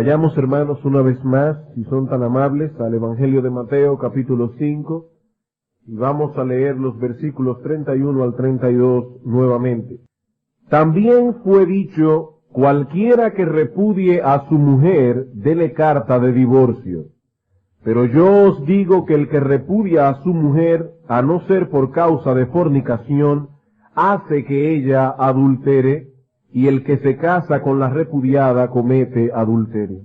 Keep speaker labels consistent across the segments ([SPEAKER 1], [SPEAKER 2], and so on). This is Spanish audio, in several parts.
[SPEAKER 1] Vayamos, hermanos, una vez más, si son tan amables, al Evangelio de Mateo, capítulo 5, y vamos a leer los versículos 31 al 32 nuevamente. También fue dicho, cualquiera que repudie a su mujer, dele carta de divorcio. Pero yo os digo que el que repudia a su mujer, a no ser por causa de fornicación, hace que ella adultere, y el que se casa con la repudiada comete adulterio.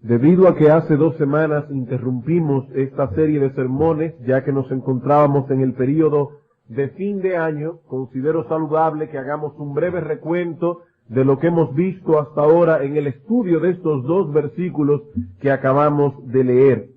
[SPEAKER 1] Debido a que hace 2 semanas interrumpimos esta serie de sermones, ya que nos encontrábamos en el período de fin de año, considero saludable que hagamos un breve recuento de lo que hemos visto hasta ahora en el estudio de estos 2 versículos que acabamos de leer.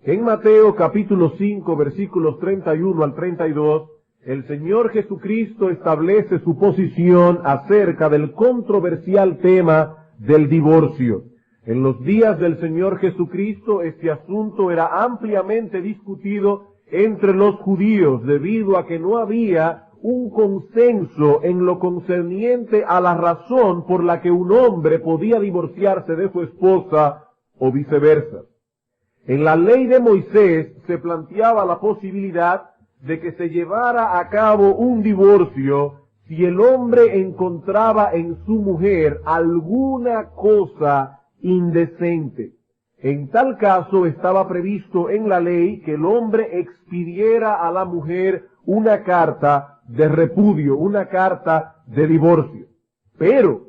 [SPEAKER 1] En Mateo capítulo 5, versículos 31 al 32, el Señor Jesucristo establece su posición acerca del controversial tema del divorcio. En los días del Señor Jesucristo, este asunto era ampliamente discutido entre los judíos, debido a que no había un consenso en lo concerniente a la razón por la que un hombre podía divorciarse de su esposa o viceversa. En la ley de Moisés se planteaba la posibilidad de que se llevara a cabo un divorcio si el hombre encontraba en su mujer alguna cosa indecente. En tal caso estaba previsto en la ley que el hombre expidiera a la mujer una carta de repudio, una carta de divorcio. Pero,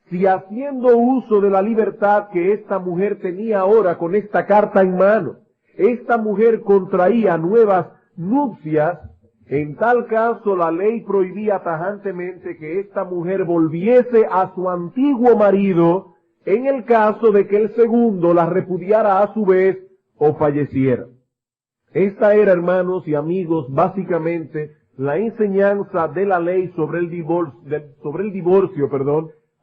[SPEAKER 1] si haciendo uso de la libertad que esta mujer tenía ahora con esta carta en mano, esta mujer contraía nuevas nupcias, en tal caso la ley prohibía tajantemente que esta mujer volviese a su antiguo marido en el caso de que el segundo la repudiara a su vez o falleciera. Esta era, hermanos y amigos, básicamente la enseñanza de la ley sobre el divorcio,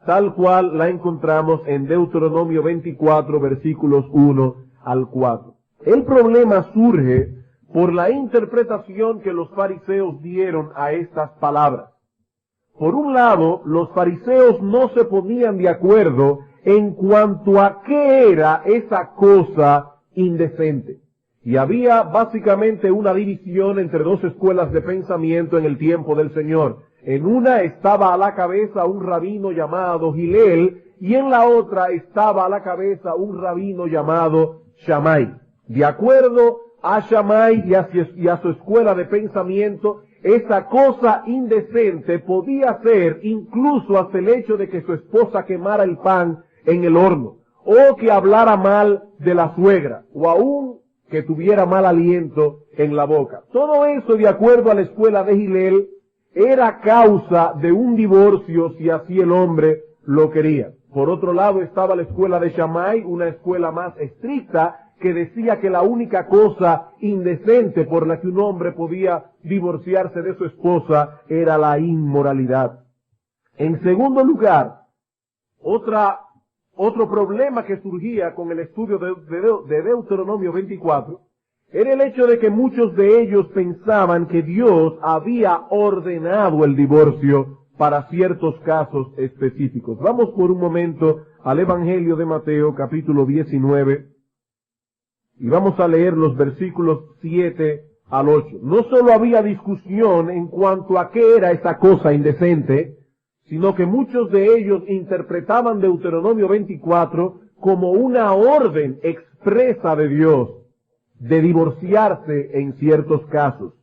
[SPEAKER 1] tal cual la encontramos en Deuteronomio 24, versículos 1 al 4. El problema surge por la interpretación que los fariseos dieron a estas palabras. Por un lado, los fariseos no se ponían de acuerdo en cuanto a qué era esa cosa indecente. Y había básicamente una división entre 2 escuelas de pensamiento en el tiempo del Señor. En una estaba a la cabeza un rabino llamado Gilel, y en la otra estaba a la cabeza un rabino llamado Shammai. De acuerdo a Shammai y a su escuela de pensamiento, esa cosa indecente podía ser incluso hasta el hecho de que su esposa quemara el pan en el horno, o que hablara mal de la suegra, o aún que tuviera mal aliento en la boca. Todo eso, de acuerdo a la escuela de Gilel, era causa de un divorcio si así el hombre lo quería. Por otro lado estaba la escuela de Shammai, una escuela más estricta, que decía que la única cosa indecente por la que un hombre podía divorciarse de su esposa era la inmoralidad. En segundo lugar, otro problema que surgía con el estudio de Deuteronomio 24 era el hecho de que muchos de ellos pensaban que Dios había ordenado el divorcio para ciertos casos específicos. Vamos por un momento al Evangelio de Mateo, capítulo 19, y vamos a leer los versículos 7 al 8. No solo había discusión en cuanto a qué era esa cosa indecente, sino que muchos de ellos interpretaban Deuteronomio 24 como una orden expresa de Dios de divorciarse en ciertos casos.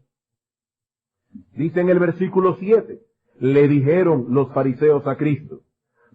[SPEAKER 1] Dice en el versículo 7, le dijeron los fariseos a Cristo,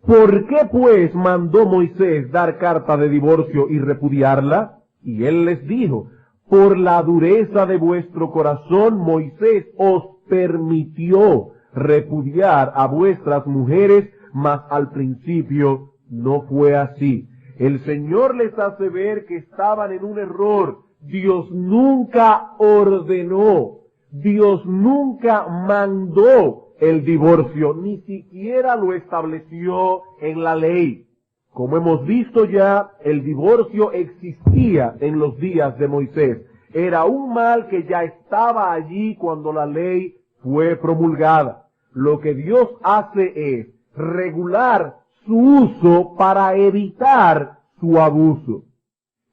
[SPEAKER 1] ¿por qué pues mandó Moisés dar carta de divorcio y repudiarla? Y él les dijo, por la dureza de vuestro corazón Moisés os permitió repudiar a vuestras mujeres, mas al principio no fue así. El Señor les hace ver que estaban en un error. Dios nunca ordenó, Dios nunca mandó el divorcio, ni siquiera lo estableció en la ley. Como hemos visto ya, el divorcio existía en los días de Moisés. Era un mal que ya estaba allí cuando la ley fue promulgada. Lo que Dios hace es regular su uso para evitar su abuso.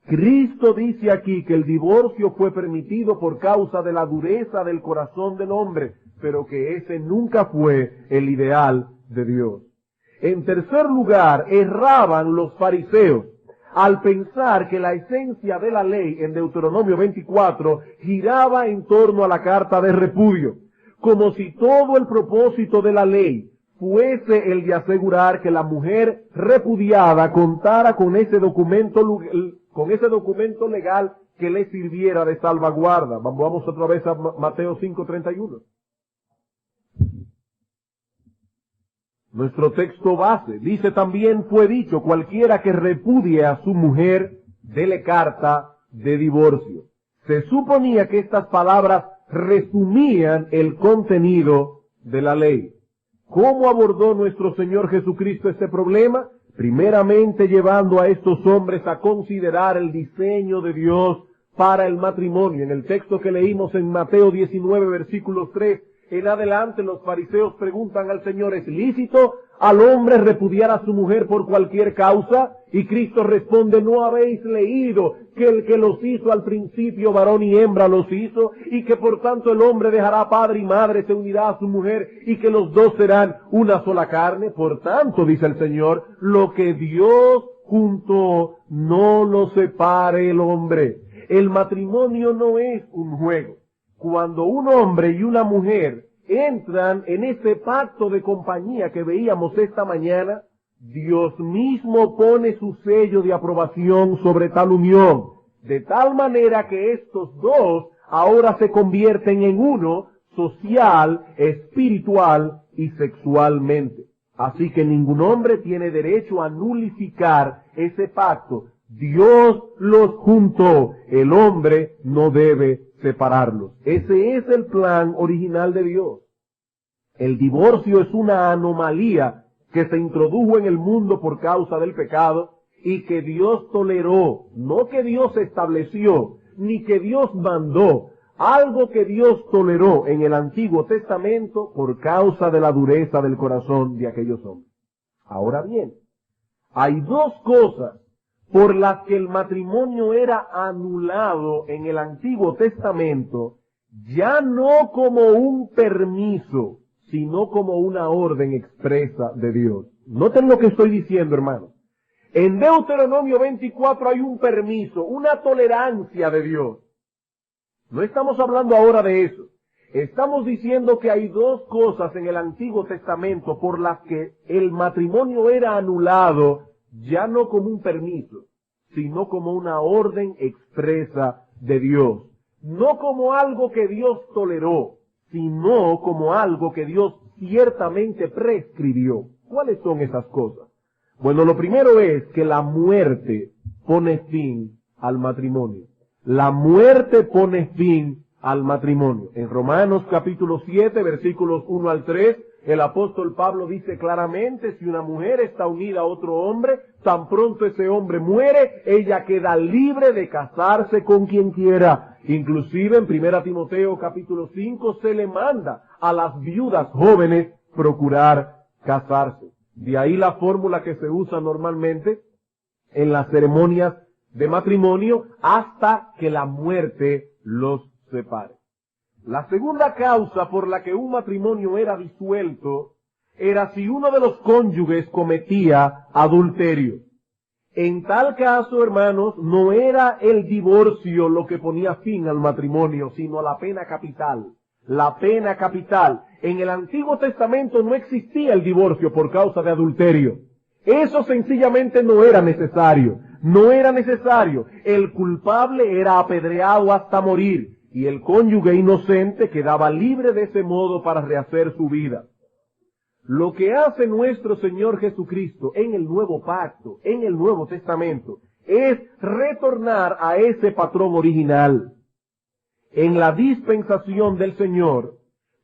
[SPEAKER 1] Cristo dice aquí que el divorcio fue permitido por causa de la dureza del corazón del hombre, pero que ese nunca fue el ideal de Dios. En tercer lugar, erraban los fariseos al pensar que la esencia de la ley en Deuteronomio 24 giraba en torno a la carta de repudio, como si todo el propósito de la ley fuese el de asegurar que la mujer repudiada contara con ese documento legal que le sirviera de salvaguarda. Vamos otra vez a Mateo 5:31. Nuestro texto base dice también: fue dicho, cualquiera que repudie a su mujer, dele carta de divorcio. Se suponía que estas palabras resumían el contenido de la ley. ¿Cómo abordó nuestro Señor Jesucristo este problema? Primeramente llevando a estos hombres a considerar el diseño de Dios para el matrimonio. En el texto que leímos en Mateo 19, versículos 3 en adelante, los fariseos preguntan al Señor: ¿es lícito al hombre repudiar a su mujer por cualquier causa? Y Cristo responde: ¿no habéis leído que el que los hizo al principio, varón y hembra los hizo? Y que por tanto el hombre dejará padre y madre, se unirá a su mujer, y que los dos serán una sola carne. Por tanto, dice el Señor, lo que Dios juntó, no lo separe el hombre. El matrimonio no es un juego. Cuando un hombre y una mujer entran en ese pacto de compañía que veíamos esta mañana, Dios mismo pone su sello de aprobación sobre tal unión, de tal manera que estos dos ahora se convierten en uno, social, espiritual y sexualmente. Así que ningún hombre tiene derecho a nulificar ese pacto. Dios los juntó, el hombre no debe separarlos. Ese es el plan original de Dios. El divorcio es una anomalía que se introdujo en el mundo por causa del pecado y que Dios toleró, no que Dios estableció, ni que Dios mandó, algo que Dios toleró en el Antiguo Testamento por causa de la dureza del corazón de aquellos hombres. Ahora bien, hay dos cosas por las que el matrimonio era anulado en el Antiguo Testamento, ya no como un permiso, sino como una orden expresa de Dios. Noten lo que estoy diciendo, hermanos. En Deuteronomio 24 hay un permiso, una tolerancia de Dios. No estamos hablando ahora de eso. Estamos diciendo que hay dos cosas en el Antiguo Testamento por las que el matrimonio era anulado, ya no como un permiso, sino como una orden expresa de Dios. No como algo que Dios toleró, sino como algo que Dios ciertamente prescribió. ¿Cuáles son esas cosas? Bueno, lo primero es que la muerte pone fin al matrimonio. La muerte pone fin al matrimonio. En Romanos capítulo 7, versículos 1 al 3, el apóstol Pablo dice claramente: si una mujer está unida a otro hombre, tan pronto ese hombre muere, ella queda libre de casarse con quien quiera. Inclusive en 1 Timoteo capítulo 5 se le manda a las viudas jóvenes procurar casarse. De ahí la fórmula que se usa normalmente en las ceremonias de matrimonio hasta que la muerte los separe. La segunda causa por la que un matrimonio era disuelto era si uno de los cónyuges cometía adulterio. En tal caso, hermanos, no era el divorcio lo que ponía fin al matrimonio, sino la pena capital. La pena capital. En el Antiguo Testamento no existía el divorcio por causa de adulterio. Eso sencillamente no era necesario. No era necesario. El culpable era apedreado hasta morir, y el cónyuge inocente quedaba libre de ese modo para rehacer su vida. Lo que hace nuestro Señor Jesucristo en el Nuevo Pacto, en el Nuevo Testamento, es retornar a ese patrón original. En la dispensación del Señor,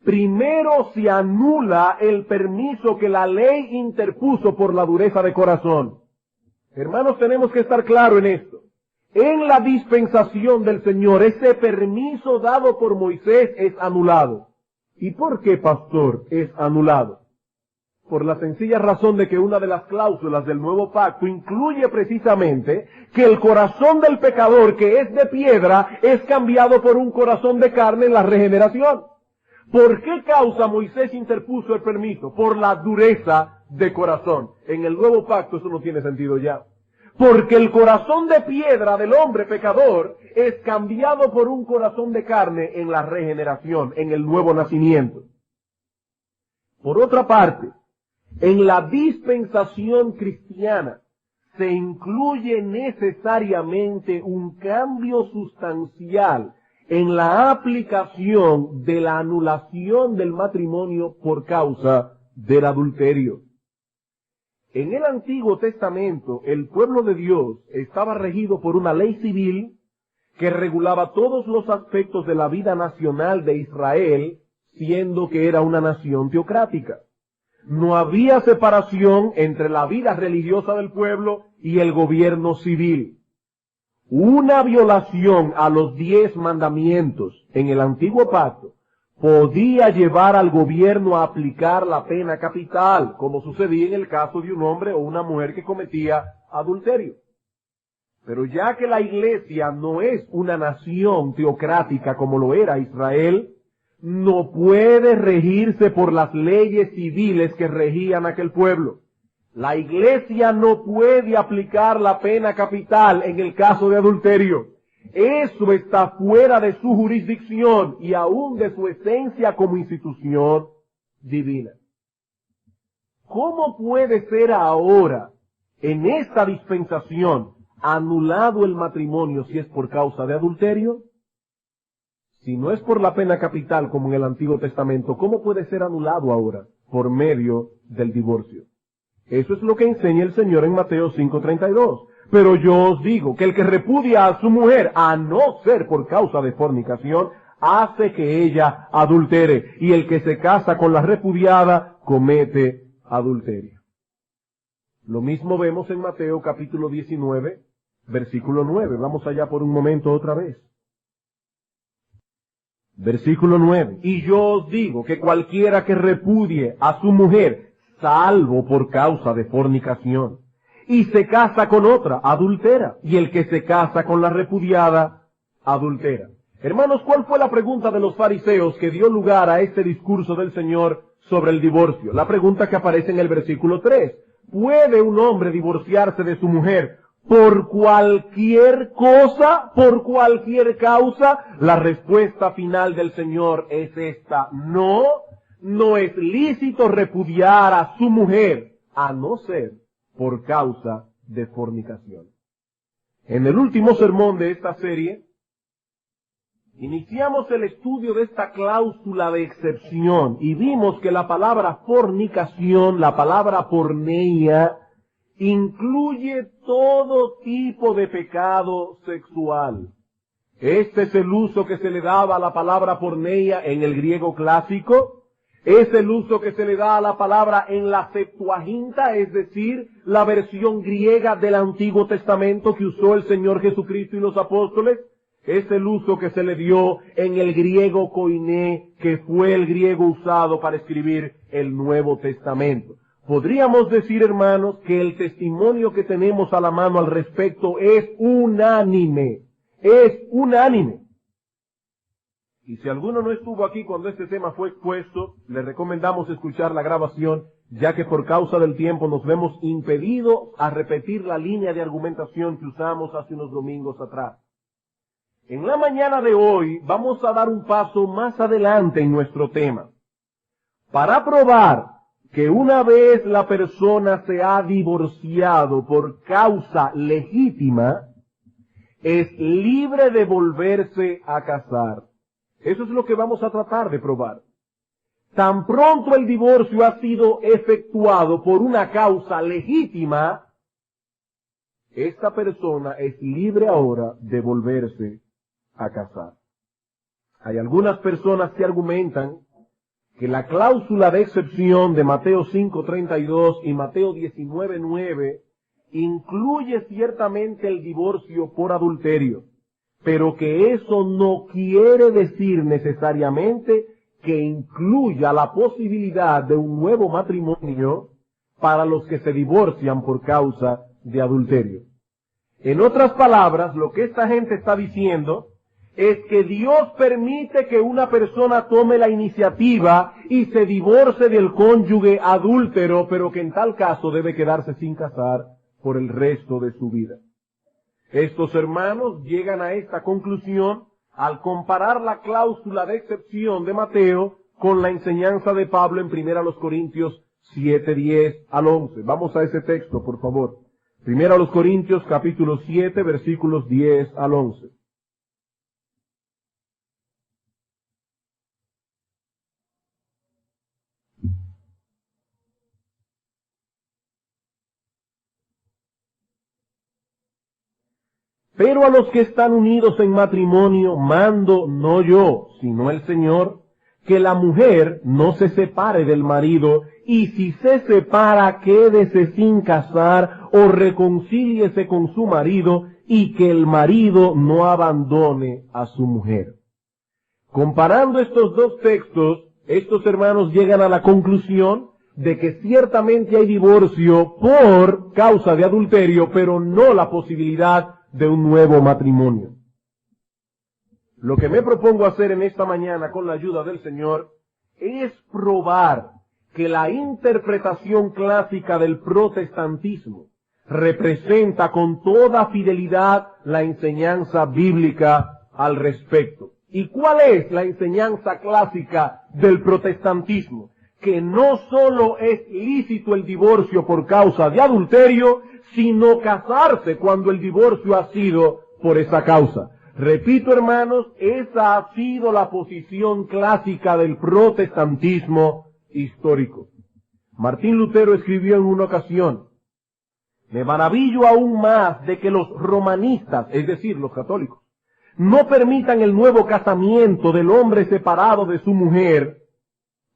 [SPEAKER 1] primero se anula el permiso que la ley interpuso por la dureza de corazón. Hermanos, tenemos que estar claros en esto. En la dispensación del Señor, ese permiso dado por Moisés es anulado. ¿Y por qué, pastor, es anulado? por la sencilla razón de que una de las cláusulas del nuevo pacto incluye precisamente que el corazón del pecador, que es de piedra, es cambiado por un corazón de carne en la regeneración. ¿Por qué causa Moisés interpuso el permiso? Por la dureza de corazón. En el nuevo pacto eso no tiene sentido ya. Porque el corazón de piedra del hombre pecador es cambiado por un corazón de carne en la regeneración, en el nuevo nacimiento. Por otra parte, en la dispensación cristiana se incluye necesariamente un cambio sustancial en la aplicación de la anulación del matrimonio por causa del adulterio. En el Antiguo Testamento, el pueblo de Dios estaba regido por una ley civil que regulaba todos los aspectos de la vida nacional de Israel, siendo que era una nación teocrática. No había separación entre la vida religiosa del pueblo y el gobierno civil. Una violación a los 10 mandamientos en el Antiguo Pacto podía llevar al gobierno a aplicar la pena capital, como sucedía en el caso de un hombre o una mujer que cometía adulterio. Pero ya que la iglesia no es una nación teocrática como lo era Israel, no puede regirse por las leyes civiles que regían aquel pueblo. La iglesia no puede aplicar la pena capital en el caso de adulterio. Eso está fuera de su jurisdicción y aún de su esencia como institución divina. ¿Cómo puede ser ahora, en esta dispensación, anulado el matrimonio si es por causa de adulterio? Si no es por la pena capital como en el Antiguo Testamento, ¿cómo puede ser anulado ahora? Por medio del divorcio. Eso es lo que enseña el Señor en Mateo 5:32. Pero yo os digo que el que repudia a su mujer, a no ser por causa de fornicación, hace que ella adultere. Y el que se casa con la repudiada, comete adulterio. Lo mismo vemos en Mateo capítulo 19, versículo 9. Vamos allá por un momento otra vez. Versículo 9. Y yo os digo que cualquiera que repudie a su mujer, salvo por causa de fornicación, y se casa con otra, adultera. Y el que se casa con la repudiada, adultera. Hermanos, ¿cuál fue la pregunta de los fariseos que dio lugar a este discurso del Señor sobre el divorcio? La pregunta que aparece en el versículo 3. ¿Puede un hombre divorciarse de su mujer por cualquier cosa, por cualquier causa? La respuesta final del Señor es esta: no, no es lícito repudiar a su mujer, a no ser por causa de fornicación. En el último sermón de esta serie, iniciamos el estudio de esta cláusula de excepción y vimos que la palabra fornicación, la palabra porneia, incluye todo tipo de pecado sexual. Este es el uso que se le daba a la palabra porneia en el griego clásico. Es el uso que se le da a la palabra en la Septuaginta, es decir, la versión griega del Antiguo Testamento que usó el Señor Jesucristo y los apóstoles. Es el uso que se le dio en el griego koiné, que fue el griego usado para escribir el Nuevo Testamento. Podríamos decir, hermanos, que el testimonio que tenemos a la mano al respecto es unánime. Es unánime. Y si alguno no estuvo aquí cuando este tema fue expuesto, le recomendamos escuchar la grabación, ya que por causa del tiempo nos vemos impedidos a repetir la línea de argumentación que usamos hace unos domingos atrás. En la mañana de hoy vamos a dar un paso más adelante en nuestro tema, para probar que una vez la persona se ha divorciado por causa legítima, es libre de volverse a casar. Eso es lo que vamos a tratar de probar. Tan pronto el divorcio ha sido efectuado por una causa legítima, esta persona es libre ahora de volverse a casar. Hay algunas personas que argumentan que la cláusula de excepción de Mateo 5:32 y Mateo 19:9 incluye ciertamente el divorcio por adulterio, pero que eso no quiere decir necesariamente que incluya la posibilidad de un nuevo matrimonio para los que se divorcian por causa de adulterio. En otras palabras, lo que esta gente está diciendo es que Dios permite que una persona tome la iniciativa y se divorcie del cónyuge adúltero, pero que en tal caso debe quedarse sin casar por el resto de su vida. Estos hermanos llegan a esta conclusión al comparar la cláusula de excepción de Mateo con la enseñanza de Pablo en 1 Corintios 7, 10 al 11. Vamos a ese texto, por favor. 1 Corintios capítulo 7, versículos 10 al 11. Pero a los que están unidos en matrimonio mando no yo, sino el Señor, que la mujer no se separe del marido, y si se separa, quédese sin casar o reconcíliese con su marido, y que el marido no abandone a su mujer. Comparando estos dos textos, estos hermanos llegan a la conclusión de que ciertamente hay divorcio por causa de adulterio, pero no la posibilidad de un nuevo matrimonio. Lo que me propongo hacer en esta mañana con la ayuda del Señor es probar que la interpretación clásica del protestantismo representa con toda fidelidad la enseñanza bíblica al respecto. ¿Y cuál es la enseñanza clásica del protestantismo? Que no solo es lícito el divorcio por causa de adulterio, sino casarse cuando el divorcio ha sido por esa causa. Repito, hermanos, esa ha sido la posición clásica del protestantismo histórico. Martín Lutero escribió en una ocasión: me maravillo aún más de que los romanistas, es decir, los católicos, no permitan el nuevo casamiento del hombre separado de su mujer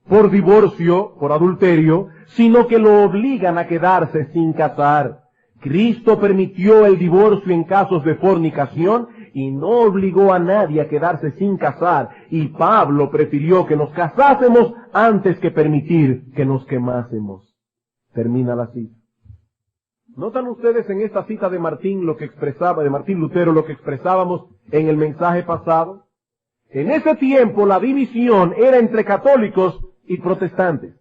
[SPEAKER 1] por divorcio, por adulterio, sino que lo obligan a quedarse sin casar. Cristo permitió el divorcio en casos de fornicación y no obligó a nadie a quedarse sin casar, y Pablo prefirió que nos casásemos antes que permitir que nos quemásemos. Termina la cita. ¿Notan ustedes en esta cita de Martín Lutero lo que expresábamos en el mensaje pasado? En ese tiempo la división era entre católicos y protestantes.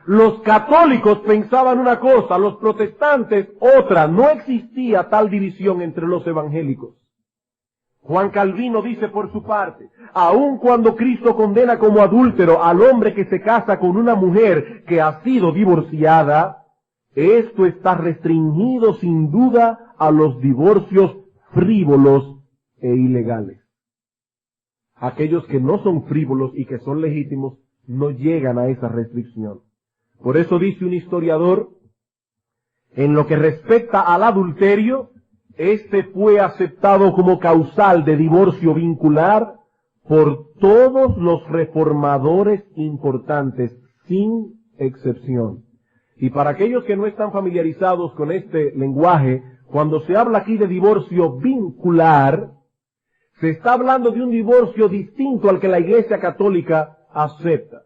[SPEAKER 1] Los católicos pensaban una cosa, los protestantes otra. No existía tal división entre los evangélicos. Juan Calvino dice por su parte: aun cuando Cristo condena como adúltero al hombre que se casa con una mujer que ha sido divorciada, esto está restringido sin duda a los divorcios frívolos e ilegales. Aquellos que no son frívolos y que son legítimos no llegan a esa restricción. Por eso dice un historiador: en lo que respecta al adulterio, este fue aceptado como causal de divorcio vincular por todos los reformadores importantes, sin excepción. Y para aquellos que no están familiarizados con este lenguaje, cuando se habla aquí de divorcio vincular, se está hablando de un divorcio distinto al que la Iglesia Católica acepta.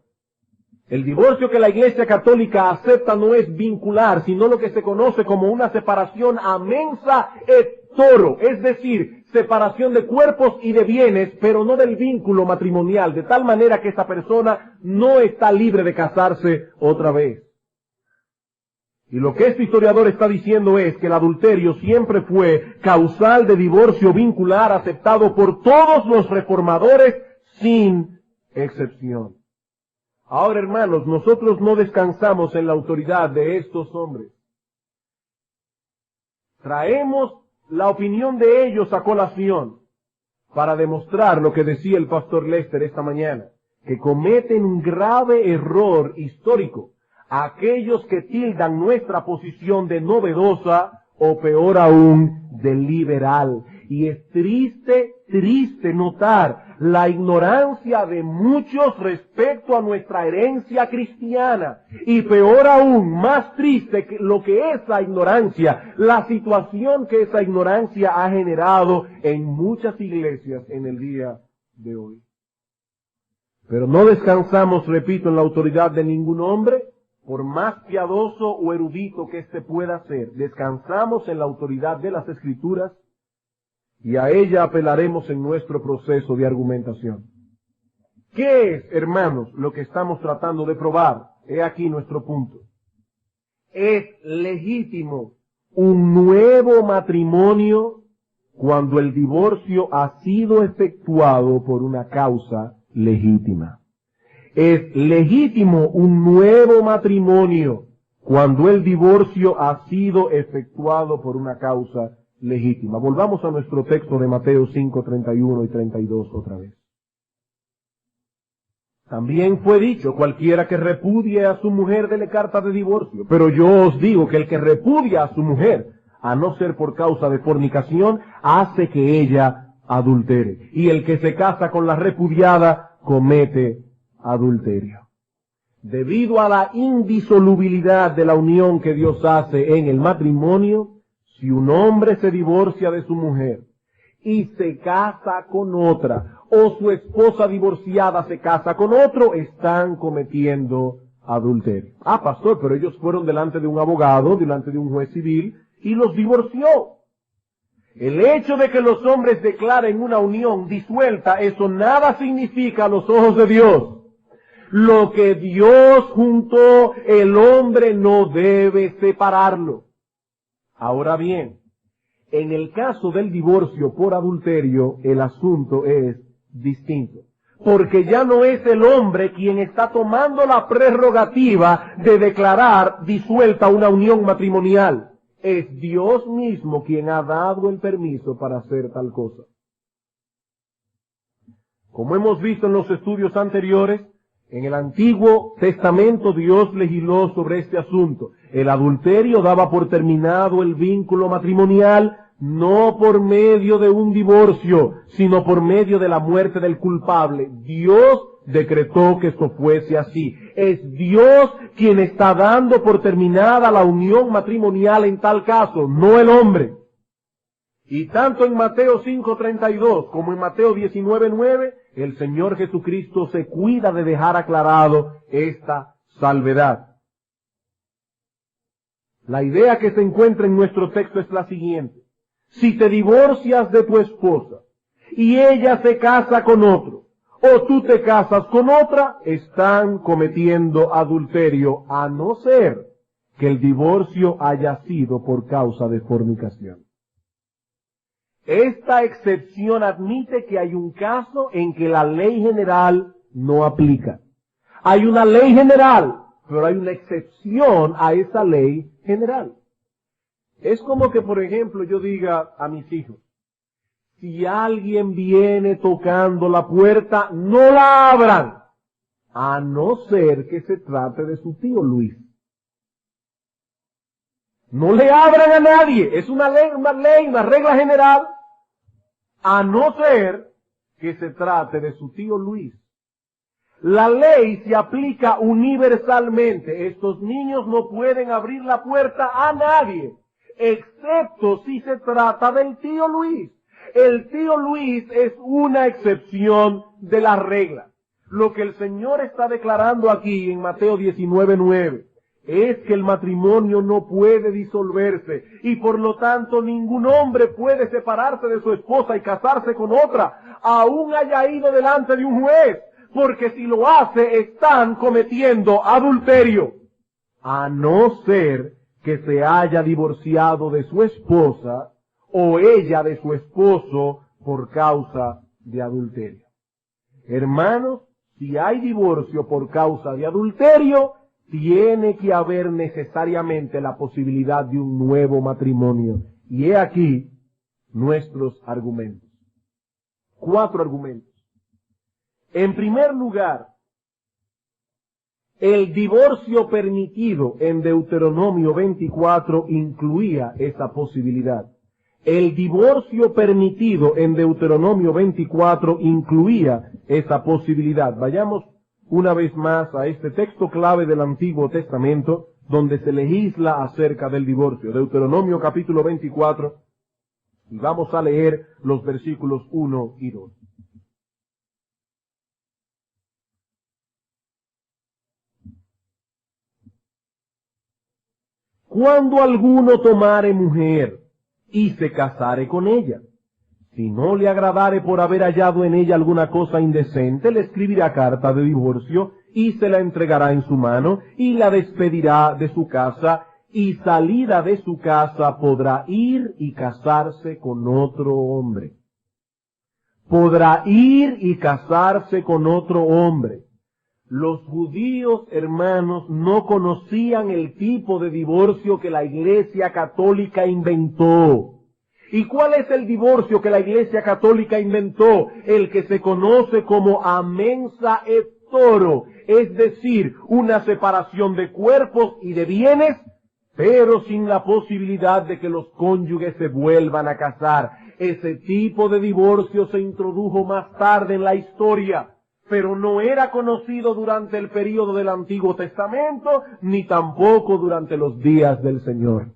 [SPEAKER 1] El divorcio que la Iglesia Católica acepta no es vincular, sino lo que se conoce como una separación a mensa et toro, es decir, separación de cuerpos y de bienes, pero no del vínculo matrimonial, de tal manera que esa persona no está libre de casarse otra vez. Y lo que este historiador está diciendo es que el adulterio siempre fue causal de divorcio vincular aceptado por todos los reformadores sin excepción. Ahora, hermanos, nosotros no descansamos en la autoridad de estos hombres. Traemos la opinión de ellos a colación para demostrar lo que decía el pastor Lester esta mañana, que cometen un grave error histórico aquellos que tildan nuestra posición de novedosa o peor aún de liberal. Y es triste notar la ignorancia de muchos respecto a nuestra herencia cristiana. Y peor aún, más triste que lo que esa ignorancia, la situación que esa ignorancia ha generado en muchas iglesias en el día de hoy. Pero no descansamos, repito, en la autoridad de ningún hombre, por más piadoso o erudito que éste pueda ser. Descansamos en la autoridad de las Escrituras y a ella apelaremos en nuestro proceso de argumentación. ¿Qué es, hermanos, lo que estamos tratando de probar? He aquí nuestro punto. Es legítimo un nuevo matrimonio cuando el divorcio ha sido efectuado por una causa legítima. Es legítimo un nuevo matrimonio cuando el divorcio ha sido efectuado por una causa legítima. Volvamos a nuestro texto de Mateo 5, 31 y 32 otra vez. También fue dicho, cualquiera que repudie a su mujer dele carta de divorcio. Pero yo os digo que el que repudia a su mujer, a no ser por causa de fornicación, hace que ella adultere. Y el que se casa con la repudiada comete adulterio. Debido a la indisolubilidad de la unión que Dios hace en el matrimonio, si un hombre se divorcia de su mujer y se casa con otra, o su esposa divorciada se casa con otro, están cometiendo adulterio. Ah, pastor, pero ellos fueron delante de un abogado, delante de un juez civil, y los divorció. El hecho de que los hombres declaren una unión disuelta, eso nada significa a los ojos de Dios. Lo que Dios juntó, el hombre no debe separarlo. Ahora bien, en el caso del divorcio por adulterio, el asunto es distinto. Porque ya no es el hombre quien está tomando la prerrogativa de declarar disuelta una unión matrimonial. Es Dios mismo quien ha dado el permiso para hacer tal cosa. Como hemos visto en los estudios anteriores, en el Antiguo Testamento Dios legisló sobre este asunto. El adulterio daba por terminado el vínculo matrimonial, no por medio de un divorcio, sino por medio de la muerte del culpable. Dios decretó que esto fuese así. Es Dios quien está dando por terminada la unión matrimonial en tal caso, no el hombre. Y tanto en Mateo 5:32 como en Mateo 19:9, el Señor Jesucristo se cuida de dejar aclarado esta salvedad. La idea que se encuentra en nuestro texto es la siguiente. Si te divorcias de tu esposa y ella se casa con otro, o tú te casas con otra, están cometiendo adulterio, a no ser que el divorcio haya sido por causa de fornicación. Esta excepción admite que hay un caso en que la ley general no aplica. Hay una ley general, pero hay una excepción a esa ley general. Es como que, por ejemplo, yo diga a mis hijos, si alguien viene tocando la puerta, no la abran, a no ser que se trate de su tío Luis. No le abran a nadie, es una ley, una regla general, a no ser que se trate de su tío Luis. La ley se aplica universalmente. Estos niños no pueden abrir la puerta a nadie, excepto si se trata del tío Luis. El tío Luis es una excepción de la regla. Lo que el Señor está declarando aquí en Mateo 19:9 es que el matrimonio no puede disolverse y por lo tanto ningún hombre puede separarse de su esposa y casarse con otra, aún haya ido delante de un juez, porque si lo hace están cometiendo adulterio, a no ser que se haya divorciado de su esposa o ella de su esposo por causa de adulterio. Hermanos, si hay divorcio por causa de adulterio, tiene que haber necesariamente la posibilidad de un nuevo matrimonio. Y he aquí nuestros argumentos. 4 argumentos. En primer lugar, el divorcio permitido en Deuteronomio 24 incluía esa posibilidad. El divorcio permitido en Deuteronomio 24 incluía esa posibilidad. Vayamos una vez más a este texto clave del Antiguo Testamento, donde se legisla acerca del divorcio. Deuteronomio capítulo 24, y vamos a leer los versículos 1 y 2. cuando alguno tomare mujer y se casare con ella, si no le agradare por haber hallado en ella alguna cosa indecente, le escribirá carta de divorcio y se la entregará en su mano y la despedirá de su casa, y salida de su casa podrá ir y casarse con otro hombre. Podrá ir y casarse con otro hombre. Los judíos, hermanos, no conocían el tipo de divorcio que la Iglesia Católica inventó. ¿Y cuál es el divorcio que la Iglesia Católica inventó? El que se conoce como amensa et toro, es decir, una separación de cuerpos y de bienes, pero sin la posibilidad de que los cónyuges se vuelvan a casar. Ese tipo de divorcio se introdujo más tarde en la historia, pero no era conocido durante el período del Antiguo Testamento, ni tampoco durante los días del Señor.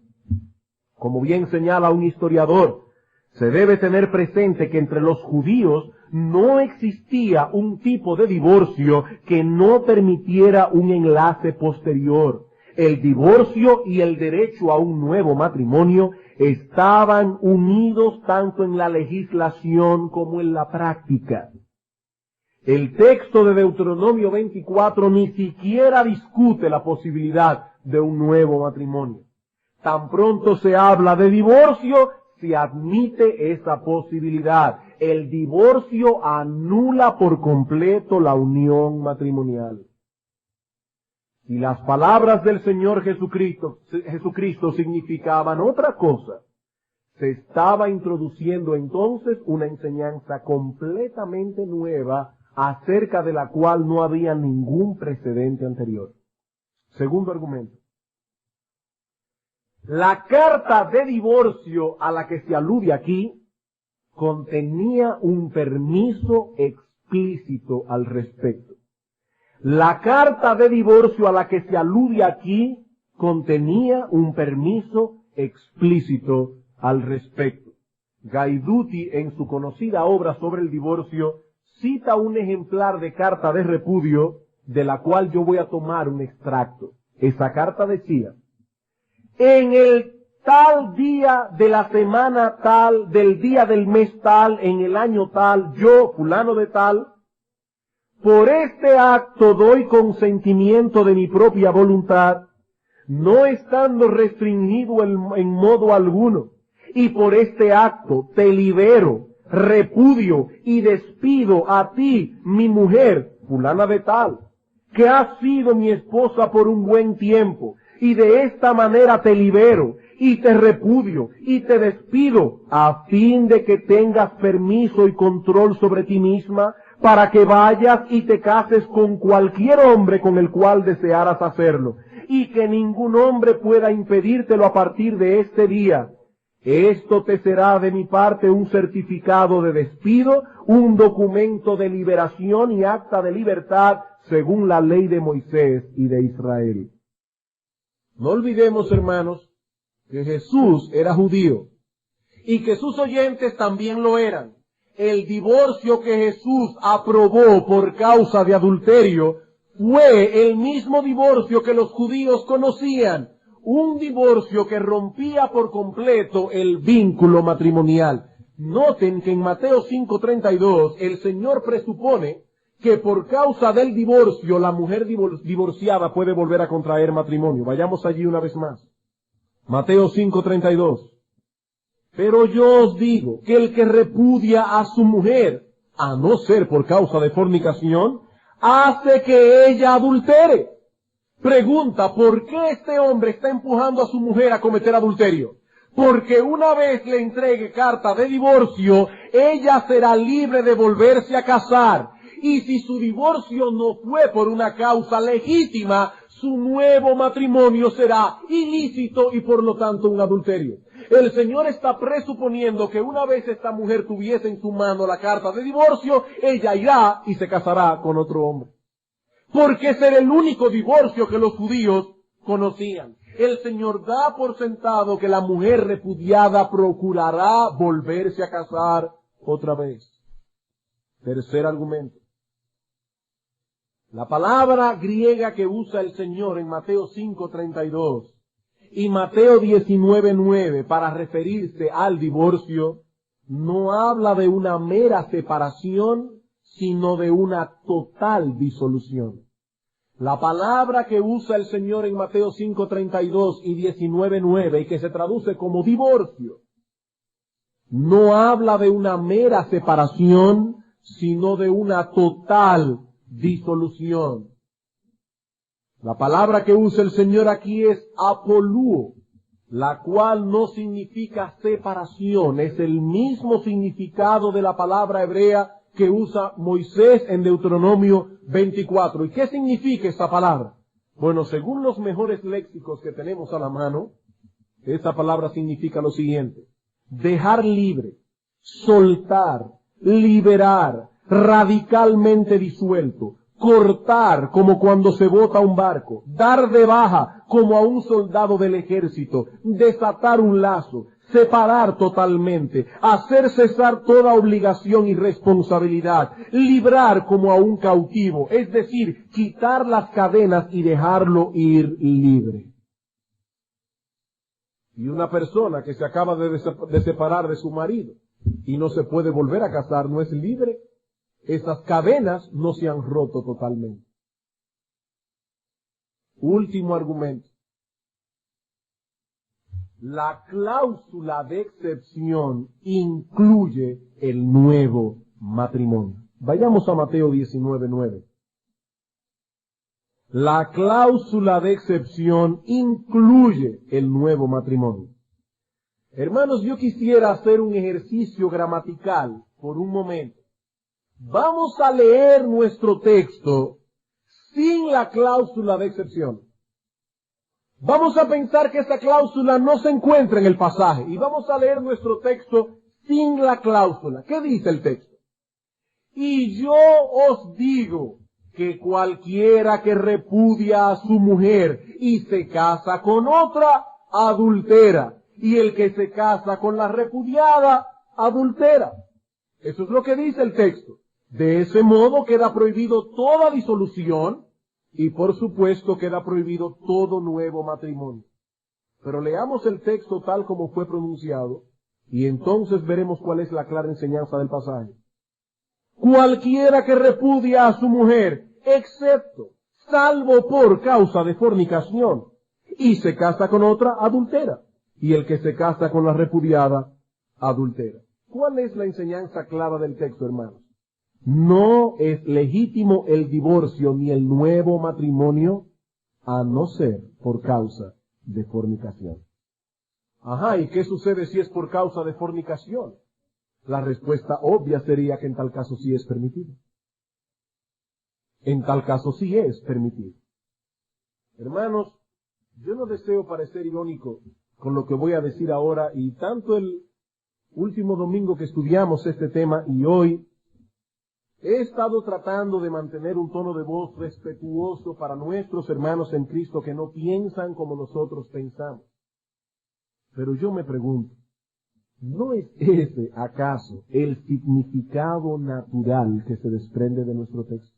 [SPEAKER 1] Como bien señala un historiador, se debe tener presente que entre los judíos no existía un tipo de divorcio que no permitiera un enlace posterior. El divorcio y el derecho a un nuevo matrimonio estaban unidos tanto en la legislación como en la práctica. El texto de Deuteronomio 24 ni siquiera discute la posibilidad de un nuevo matrimonio. Tan pronto se habla de divorcio, se admite esa posibilidad. El divorcio anula por completo la unión matrimonial. Y las palabras del Señor Jesucristo significaban otra cosa. Se estaba introduciendo entonces una enseñanza completamente nueva acerca de la cual no había ningún precedente anterior. Segundo argumento. La carta de divorcio a la que se alude aquí contenía un permiso explícito al respecto. La carta de divorcio a la que se alude aquí contenía un permiso explícito al respecto. Gaiduti, en su conocida obra sobre el divorcio, cita un ejemplar de carta de repudio, de la cual yo voy a tomar un extracto. Esa carta decía: en el tal día de la semana tal, del día del mes tal, en el año tal, yo, fulano de tal, por este acto doy consentimiento de mi propia voluntad, no estando restringido en modo alguno, y por este acto te libero, repudio y despido a ti, mi mujer, fulana de tal, que has sido mi esposa por un buen tiempo, y de esta manera te libero, y te repudio, y te despido, a fin de que tengas permiso y control sobre ti misma, para que vayas y te cases con cualquier hombre con el cual desearas hacerlo, y que ningún hombre pueda impedírtelo a partir de este día. Esto te será de mi parte un certificado de despido, un documento de liberación y acta de libertad, según la ley de Moisés y de Israel. No olvidemos, hermanos, que Jesús era judío y que sus oyentes también lo eran. El divorcio que Jesús aprobó por causa de adulterio fue el mismo divorcio que los judíos conocían, un divorcio que rompía por completo el vínculo matrimonial. Noten que en Mateo 5:32 el Señor presupone que por causa del divorcio la mujer divorciada puede volver a contraer matrimonio. Vayamos allí una vez más. Mateo 5:32. Pero yo os digo que el que repudia a su mujer, a no ser por causa de fornicación, hace que ella adultere. Pregunta, ¿por qué este hombre está empujando a su mujer a cometer adulterio? Porque una vez le entregue carta de divorcio, ella será libre de volverse a casar. Y si su divorcio no fue por una causa legítima, su nuevo matrimonio será ilícito y por lo tanto un adulterio. El Señor está presuponiendo que una vez esta mujer tuviese en su mano la carta de divorcio, ella irá y se casará con otro hombre. Porque ese era el único divorcio que los judíos conocían. El Señor da por sentado que la mujer repudiada procurará volverse a casar otra vez. Tercer argumento. La palabra griega que usa el Señor en Mateo 5:32 Y Mateo 19:9, para referirse al divorcio, no habla de una mera separación, sino de una total disolución. La palabra que usa el Señor en Mateo 5:32 y 19:9, y que se traduce como divorcio, no habla de una mera separación, sino de una total disolución. La palabra que usa el Señor aquí es apolúo, la cual no significa separación, es el mismo significado de la palabra hebrea que usa Moisés en Deuteronomio 24. ¿Y qué significa esta palabra? Bueno, según los mejores léxicos que tenemos a la mano, esta palabra significa lo siguiente: dejar libre, soltar, liberar, radicalmente disuelto, cortar como cuando se bota un barco, dar de baja como a un soldado del ejército, desatar un lazo, separar totalmente, hacer cesar toda obligación y responsabilidad, librar como a un cautivo, es decir, quitar las cadenas y dejarlo ir libre. Y una persona que se acaba de separar de su marido y no se puede volver a casar, ¿no es libre? Esas cadenas no se han roto totalmente. Último argumento. La cláusula de excepción incluye el nuevo matrimonio. Vayamos a Mateo 19:9. La cláusula de excepción incluye el nuevo matrimonio. Hermanos, yo quisiera hacer un ejercicio gramatical por un momento. Vamos a leer nuestro texto sin la cláusula de excepción. Vamos a pensar que esa cláusula no se encuentra en el pasaje y vamos a leer nuestro texto sin la cláusula. ¿Qué dice el texto? Y yo os digo que cualquiera que repudia a su mujer y se casa con otra, adultera, y el que se casa con la repudiada, adultera. Eso es lo que dice el texto. De ese modo queda prohibido toda disolución y por supuesto queda prohibido todo nuevo matrimonio. Pero leamos el texto tal como fue pronunciado y entonces veremos cuál es la clara enseñanza del pasaje. Cualquiera que repudia a su mujer, excepto, salvo por causa de fornicación, y se casa con otra, adultera, y el que se casa con la repudiada, adultera. ¿Cuál es la enseñanza clara del texto, hermanos? No es legítimo el divorcio ni el nuevo matrimonio a no ser por causa de fornicación. Ajá, ¿y qué sucede si es por causa de fornicación? La respuesta obvia sería que en tal caso sí es permitido. En tal caso sí es permitido. Hermanos, yo no deseo parecer irónico con lo que voy a decir ahora, y tanto el último domingo que estudiamos este tema y hoy, he estado tratando de mantener un tono de voz respetuoso para nuestros hermanos en Cristo que no piensan como nosotros pensamos. Pero yo me pregunto, ¿no es ese acaso el significado natural que se desprende de nuestro texto?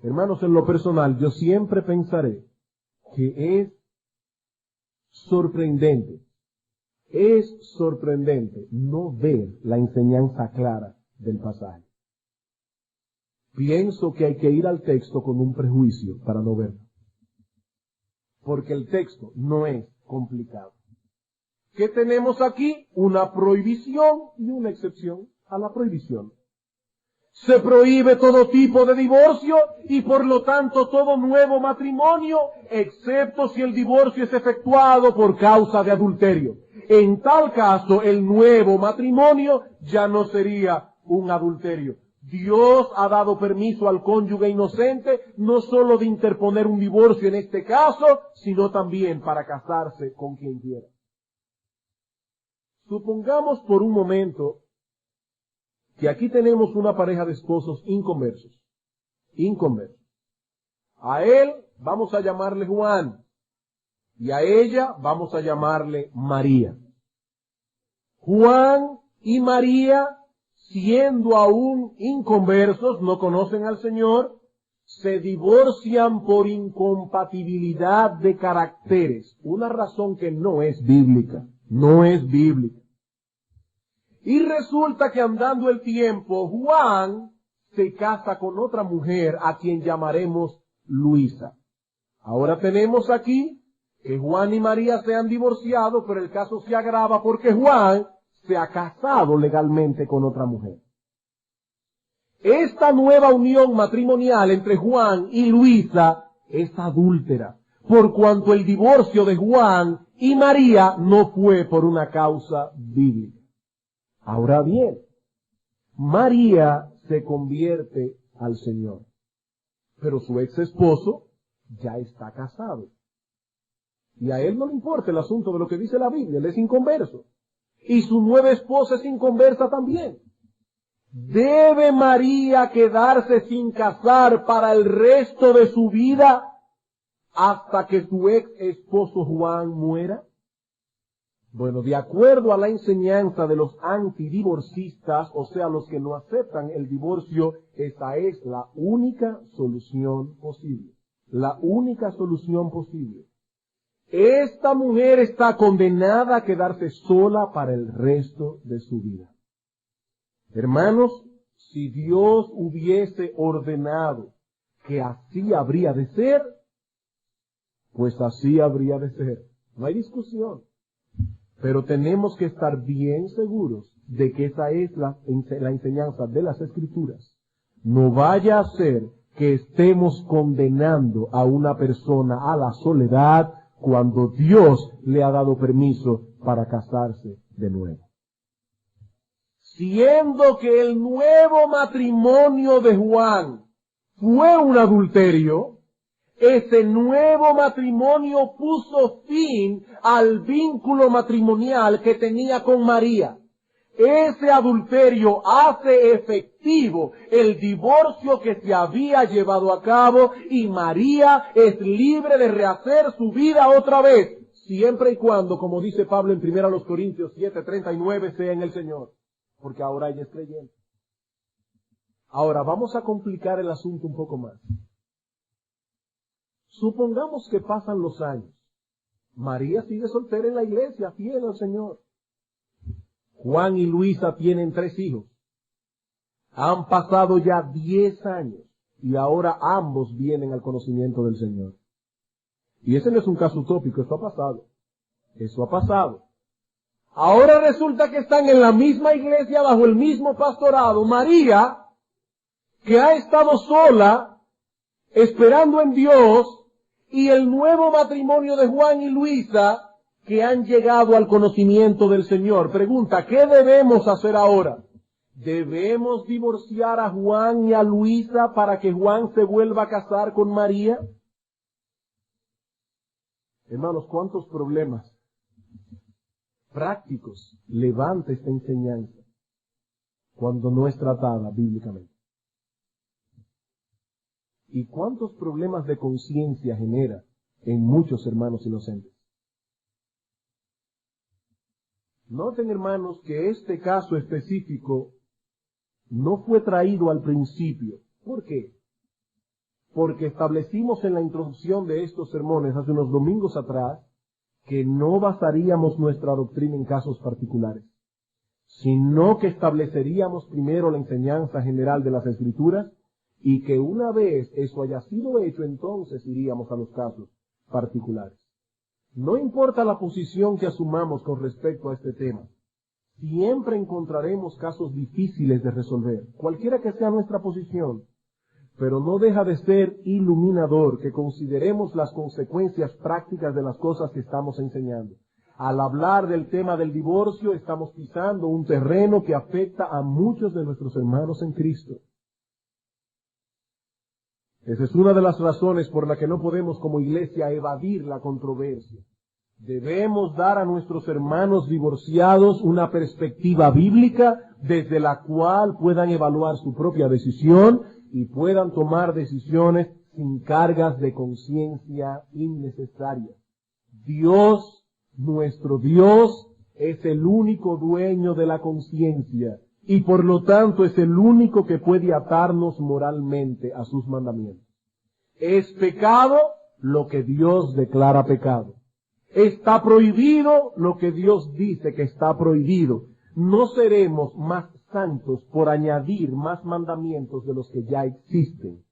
[SPEAKER 1] Hermanos, en lo personal, yo siempre pensaré que es sorprendente no ver la enseñanza clara del pasaje. Pienso que hay que ir al texto con un prejuicio para no verlo. Porque el texto no es complicado. ¿Qué tenemos aquí? Una prohibición y una excepción a la prohibición. Se prohíbe todo tipo de divorcio y por lo tanto todo nuevo matrimonio, excepto si el divorcio es efectuado por causa de adulterio. En tal caso, el nuevo matrimonio ya no sería un adulterio. Dios ha dado permiso al cónyuge inocente no solo de interponer un divorcio en este caso, sino también para casarse con quien quiera. Supongamos por un momento que aquí tenemos una pareja de esposos inconversos. A él vamos a llamarle Juan y a ella vamos a llamarle María. Juan y María, siendo aún inconversos, no conocen al Señor, se divorcian por incompatibilidad de caracteres, una razón que no es bíblica, no es bíblica. Y resulta que andando el tiempo, Juan se casa con otra mujer a quien llamaremos Luisa. Ahora tenemos aquí que Juan y María se han divorciado, pero el caso se agrava porque Juan se ha casado legalmente con otra mujer. Esta nueva unión matrimonial entre Juan y Luisa es adúltera, por cuanto el divorcio de Juan y María no fue por una causa bíblica. Ahora bien, María se convierte al Señor, pero su ex esposo ya está casado. Y a él no le importa el asunto de lo que dice la Biblia, él es inconverso. Y su nueva esposa es inconversa también. ¿Debe María quedarse sin casar para el resto de su vida hasta que su ex esposo Juan muera? Bueno, de acuerdo a la enseñanza de los antidivorcistas, o sea, los que no aceptan el divorcio, esa es la única solución posible. La única solución posible. Esta mujer está condenada a quedarse sola para el resto de su vida. Hermanos, si Dios hubiese ordenado que así habría de ser, pues así habría de ser. No hay discusión. Pero tenemos que estar bien seguros de que esa es la enseñanza de las Escrituras. No vaya a ser que estemos condenando a una persona a la soledad cuando Dios le ha dado permiso para casarse de nuevo. Siendo que el nuevo matrimonio de Juan fue un adulterio, ese nuevo matrimonio puso fin al vínculo matrimonial que tenía con María. Ese adulterio hace efectivo el divorcio que se había llevado a cabo y María es libre de rehacer su vida otra vez, siempre y cuando, como dice Pablo en 1 Corintios 7:39, sea en el Señor, porque ahora ella es creyente. Ahora vamos a complicar el asunto un poco más. Supongamos que pasan los años. María sigue soltera en la iglesia, fiel al Señor. Juan y Luisa tienen 3 hijos. Han pasado ya 10 años y ahora ambos vienen al conocimiento del Señor. Y ese no es un caso utópico, esto ha pasado. Eso ha pasado. Ahora resulta que están en la misma iglesia, bajo el mismo pastorado. María, que ha estado sola, esperando en Dios, y el nuevo matrimonio de Juan y Luisa, que han llegado al conocimiento del Señor. Pregunta, ¿qué debemos hacer ahora? ¿Debemos divorciar a Juan y a Luisa para que Juan se vuelva a casar con María? Hermanos, ¿cuántos problemas prácticos levanta esta enseñanza cuando no es tratada bíblicamente? ¿Y cuántos problemas de conciencia genera en muchos hermanos inocentes? Noten, hermanos, que este caso específico no fue traído al principio. ¿Por qué? Porque establecimos en la introducción de estos sermones hace unos domingos atrás que no basaríamos nuestra doctrina en casos particulares, sino que estableceríamos primero la enseñanza general de las Escrituras y que una vez eso haya sido hecho, entonces iríamos a los casos particulares. No importa la posición que asumamos con respecto a este tema, siempre encontraremos casos difíciles de resolver, cualquiera que sea nuestra posición, pero no deja de ser iluminador que consideremos las consecuencias prácticas de las cosas que estamos enseñando. Al hablar del tema del divorcio, estamos pisando un terreno que afecta a muchos de nuestros hermanos en Cristo. Esa es una de las razones por la que no podemos como iglesia evadir la controversia. Debemos dar a nuestros hermanos divorciados una perspectiva bíblica desde la cual puedan evaluar su propia decisión y puedan tomar decisiones sin cargas de conciencia innecesarias. Dios, nuestro Dios, es el único dueño de la conciencia y por lo tanto es el único que puede atarnos moralmente a sus mandamientos. Es pecado lo que Dios declara pecado. Está prohibido lo que Dios dice que está prohibido. No seremos más santos por añadir más mandamientos de los que ya existen.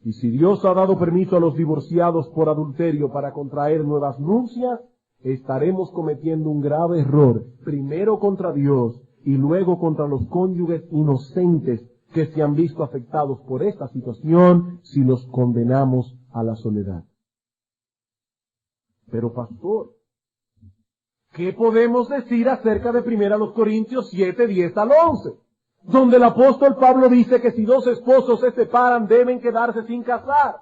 [SPEAKER 1] Y si Dios ha dado permiso a los divorciados por adulterio para contraer nuevas nupcias, estaremos cometiendo un grave error, primero contra Dios y luego contra los cónyuges inocentes que se han visto afectados por esta situación si los condenamos a la soledad. Pero pastor, ¿qué podemos decir acerca de 1 Corintios 7, 10 al 11? Donde el apóstol Pablo dice que si dos esposos se separan deben quedarse sin casar.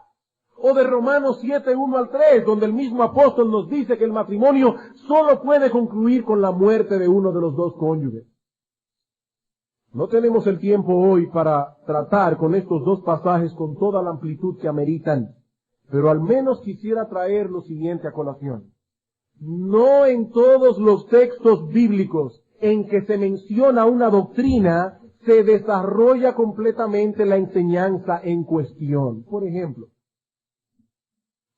[SPEAKER 1] O de Romanos 7, 1 al 3, donde el mismo apóstol nos dice que el matrimonio solo puede concluir con la muerte de uno de los dos cónyuges. No tenemos el tiempo hoy para tratar con estos dos pasajes con toda la amplitud que ameritan, pero al menos quisiera traer lo siguiente a colación. No en todos los textos bíblicos en que se menciona una doctrina se desarrolla completamente la enseñanza en cuestión. Por ejemplo,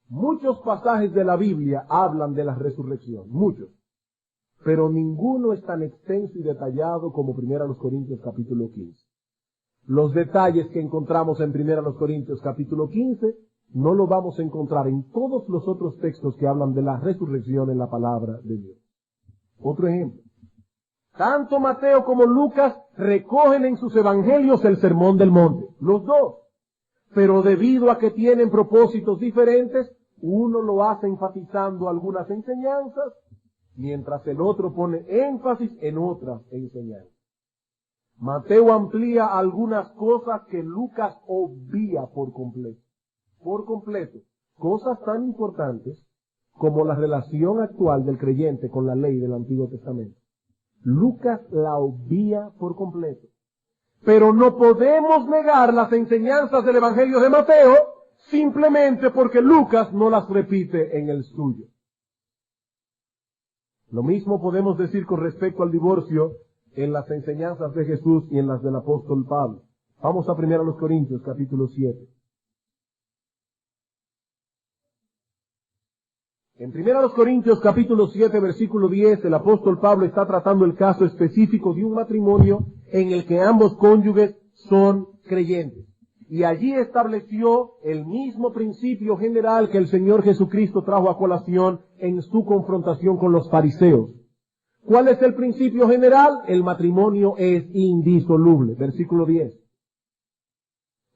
[SPEAKER 1] muchos pasajes de la Biblia hablan de la resurrección, muchos, pero ninguno es tan extenso y detallado como 1 Corintios capítulo 15. Los detalles que encontramos en 1 Corintios capítulo 15 no lo vamos a encontrar en todos los otros textos que hablan de la resurrección en la palabra de Dios. Otro ejemplo. Tanto Mateo como Lucas recogen en sus evangelios el sermón del monte, los dos. Pero debido a que tienen propósitos diferentes, uno lo hace enfatizando algunas enseñanzas, mientras el otro pone énfasis en otras enseñanzas. Mateo amplía algunas cosas que Lucas obvia por completo. Por completo, cosas tan importantes como la relación actual del creyente con la ley del Antiguo Testamento. Lucas la obvia por completo. Pero no podemos negar las enseñanzas del Evangelio de Mateo simplemente porque Lucas no las repite en el suyo. Lo mismo podemos decir con respecto al divorcio en las enseñanzas de Jesús y en las del apóstol Pablo. Vamos a 1 Corintios capítulo 7. En 1 Corintios capítulo 7 versículo 10 el apóstol Pablo está tratando el caso específico de un matrimonio en el que ambos cónyuges son creyentes. Y allí estableció el mismo principio general que el Señor Jesucristo trajo a colación en su confrontación con los fariseos. ¿Cuál es el principio general? El matrimonio es indisoluble. Versículo 10.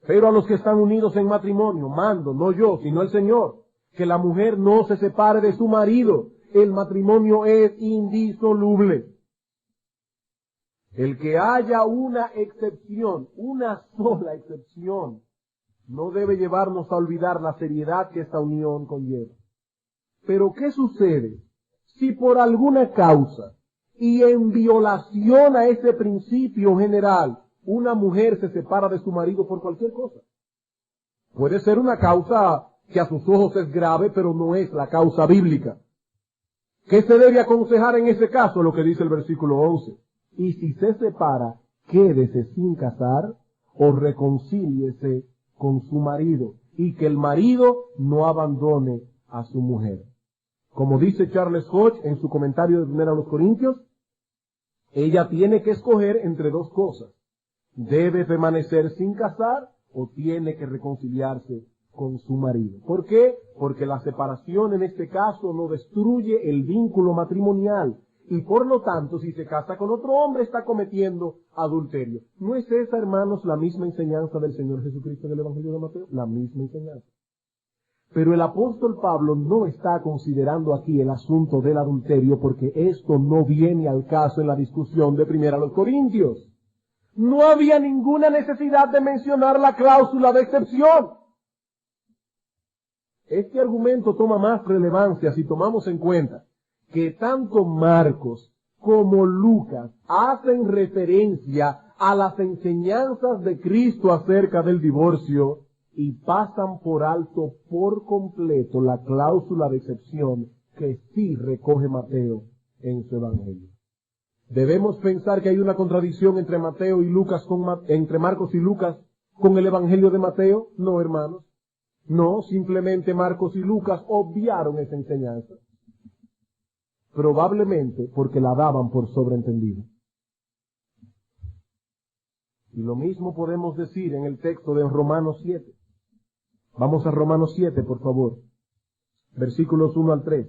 [SPEAKER 1] Pero a los que están unidos en matrimonio, mando, no yo, sino el Señor, que la mujer no se separe de su marido. El matrimonio es indisoluble. El que haya una excepción, una sola excepción, no debe llevarnos a olvidar la seriedad que esta unión conlleva. Pero ¿qué sucede si por alguna causa y en violación a ese principio general una mujer se separa de su marido por cualquier cosa? Puede ser una causa que a sus ojos es grave, pero no es la causa bíblica. ¿Qué se debe aconsejar en ese caso? Lo que dice el versículo 11. Y si se separa, quédese sin casar o reconcíliese con su marido, y que el marido no abandone a su mujer. Como dice Charles Hodge en su comentario de 1 Corintios, ella tiene que escoger entre dos cosas. Debe permanecer sin casar o tiene que reconciliarse con su marido. ¿Por qué? Porque la separación en este caso no destruye el vínculo matrimonial y por lo tanto si se casa con otro hombre está cometiendo adulterio. ¿No es esa, hermanos, la misma enseñanza del Señor Jesucristo en el Evangelio de Mateo? La misma enseñanza. Pero el apóstol Pablo no está considerando aquí el asunto del adulterio porque esto no viene al caso en la discusión de 1 Corintios. No había ninguna necesidad de mencionar la cláusula de excepción. Este argumento toma más relevancia si tomamos en cuenta que tanto Marcos como Lucas hacen referencia a las enseñanzas de Cristo acerca del divorcio y pasan por alto por completo la cláusula de excepción que sí recoge Mateo en su Evangelio. Debemos pensar que hay una contradicción entre Mateo y Lucas entre Marcos y Lucas con el Evangelio de Mateo? No, hermanos. No, simplemente Marcos y Lucas obviaron esa enseñanza. Probablemente porque la daban por sobreentendida. Y lo mismo podemos decir en el texto de Romanos 7. Vamos a Romanos 7, por favor. Versículos 1 al 3.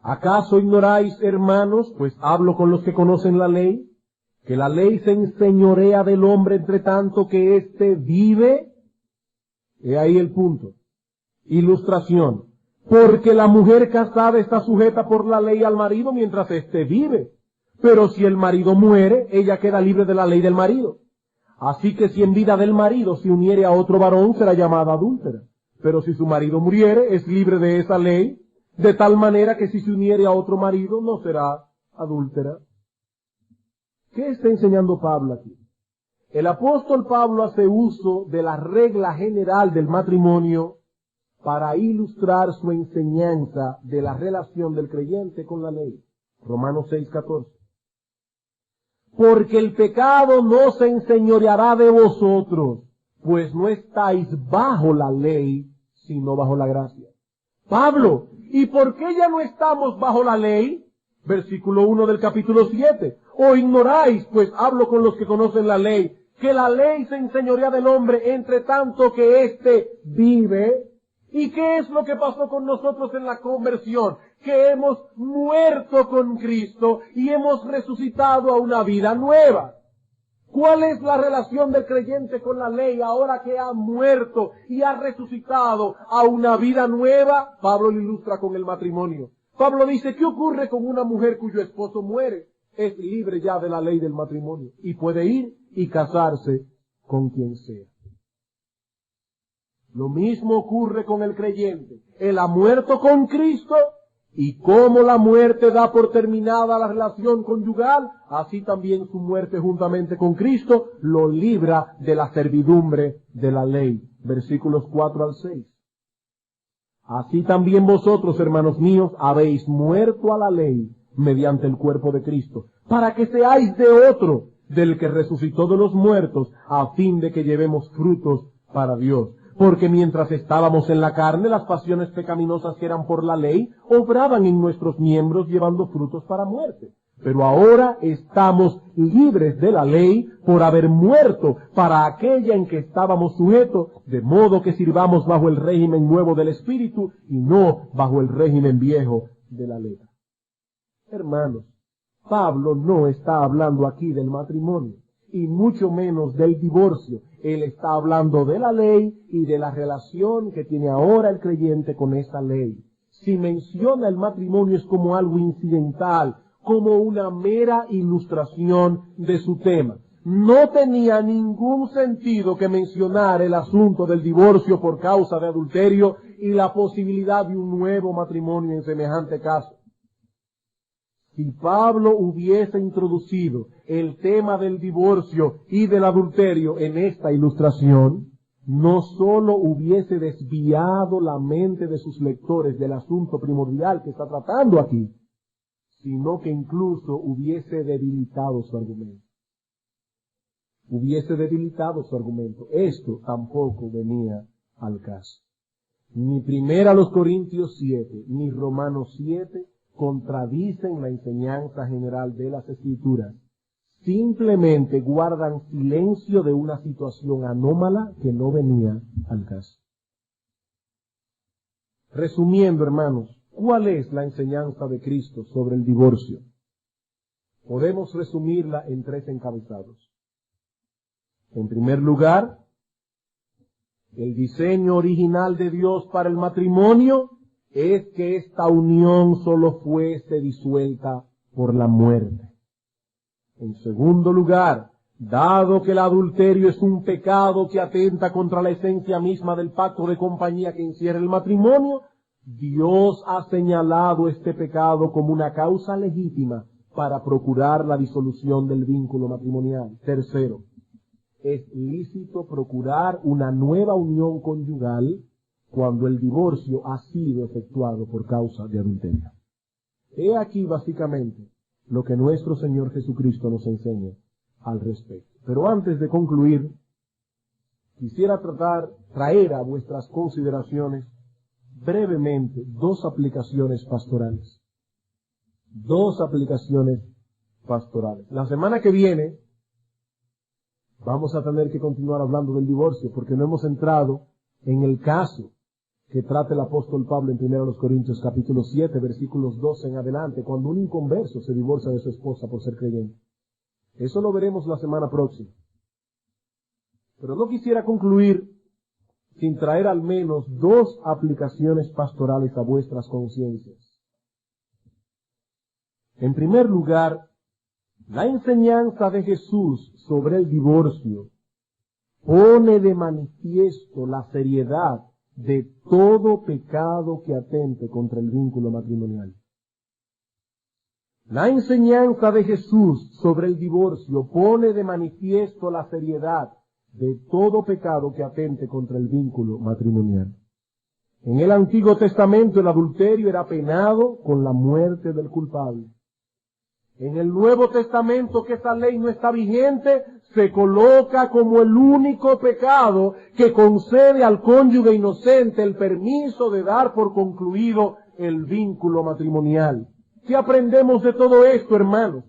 [SPEAKER 1] ¿Acaso ignoráis, hermanos, pues hablo con los que conocen la ley, que la ley se enseñorea del hombre entre tanto que éste vive? He ahí el punto. Ilustración. Porque la mujer casada está sujeta por la ley al marido mientras éste vive. Pero si el marido muere, ella queda libre de la ley del marido. Así que si en vida del marido se uniere a otro varón, será llamada adúltera. Pero si su marido muriere, es libre de esa ley, de tal manera que si se uniere a otro marido, no será adúltera. ¿Qué está enseñando Pablo aquí? El apóstol Pablo hace uso de la regla general del matrimonio para ilustrar su enseñanza de la relación del creyente con la ley. Romanos 6:14. Porque el pecado no se enseñoreará de vosotros, pues no estáis bajo la ley, sino bajo la gracia. Pablo, ¿y por qué ya no estamos bajo la ley? Versículo 1 del capítulo 7. ¿O ignoráis, pues hablo con los que conocen la ley, que la ley se enseñorea del hombre entre tanto que éste vive? ¿Y qué es lo que pasó con nosotros en la conversión? Que hemos muerto con Cristo y hemos resucitado a una vida nueva. ¿Cuál es la relación del creyente con la ley ahora que ha muerto y ha resucitado a una vida nueva? Pablo lo ilustra con el matrimonio. Pablo dice, ¿qué ocurre con una mujer cuyo esposo muere? Es libre ya de la ley del matrimonio y puede ir y casarse con quien sea. Lo mismo ocurre con el creyente. Él ha muerto con Cristo y como la muerte da por terminada la relación conyugal, así también su muerte juntamente con Cristo lo libra de la servidumbre de la ley. Versículos 4 al 6. Así también vosotros, hermanos míos, habéis muerto a la ley mediante el cuerpo de Cristo, para que seáis de otro, del que resucitó de los muertos, a fin de que llevemos frutos para Dios. Porque mientras estábamos en la carne, las pasiones pecaminosas que eran por la ley, obraban en nuestros miembros llevando frutos para muerte. Pero ahora estamos libres de la ley por haber muerto para aquella en que estábamos sujetos, de modo que sirvamos bajo el régimen nuevo del Espíritu y no bajo el régimen viejo de la ley. Hermanos, Pablo no está hablando aquí del matrimonio y mucho menos del divorcio. Él está hablando de la ley y de la relación que tiene ahora el creyente con esa ley. Si menciona el matrimonio es como algo incidental, como una mera ilustración de su tema. No tenía ningún sentido que mencionara el asunto del divorcio por causa de adulterio y la posibilidad de un nuevo matrimonio en semejante caso. Si Pablo hubiese introducido el tema del divorcio y del adulterio en esta ilustración, no sólo hubiese desviado la mente de sus lectores del asunto primordial que está tratando aquí, sino que incluso hubiese debilitado su argumento. Esto tampoco venía al caso. Ni primera los Corintios 7, ni Romanos 7 contradicen la enseñanza general de las Escrituras. Simplemente guardan silencio de una situación anómala que no venía al caso. Resumiendo, hermanos, ¿cuál es la enseñanza de Cristo sobre el divorcio? Podemos resumirla en 3 encabezados. En primer lugar, el diseño original de Dios para el matrimonio es que esta unión solo fuese disuelta por la muerte. En segundo lugar, dado que el adulterio es un pecado que atenta contra la esencia misma del pacto de compañía que encierra el matrimonio, Dios ha señalado este pecado como una causa legítima para procurar la disolución del vínculo matrimonial. Tercero, es lícito procurar una nueva unión conyugal cuando el divorcio ha sido efectuado por causa de adulterio. He aquí básicamente lo que nuestro Señor Jesucristo nos enseña al respecto. Pero antes de concluir, quisiera traer a vuestras consideraciones brevemente dos aplicaciones pastorales. Dos aplicaciones pastorales. La semana que viene vamos a tener que continuar hablando del divorcio porque no hemos entrado en el caso que trata el apóstol Pablo en 1 Corintios capítulo 7, versículos 12 en adelante, cuando un inconverso se divorcia de su esposa por ser creyente. Eso lo veremos la semana próxima. Pero no quisiera concluir sin traer al menos dos aplicaciones pastorales a vuestras conciencias. En primer lugar, la enseñanza de Jesús sobre el divorcio pone de manifiesto la seriedad de todo pecado que atente contra el vínculo matrimonial. La enseñanza de Jesús sobre el divorcio pone de manifiesto la seriedad de todo pecado que atente contra el vínculo matrimonial. En el Antiguo Testamento el adulterio era penado con la muerte del culpable. En el Nuevo Testamento, que esa ley no está vigente, se coloca como el único pecado que concede al cónyuge inocente el permiso de dar por concluido el vínculo matrimonial. ¿Qué aprendemos de todo esto, hermanos?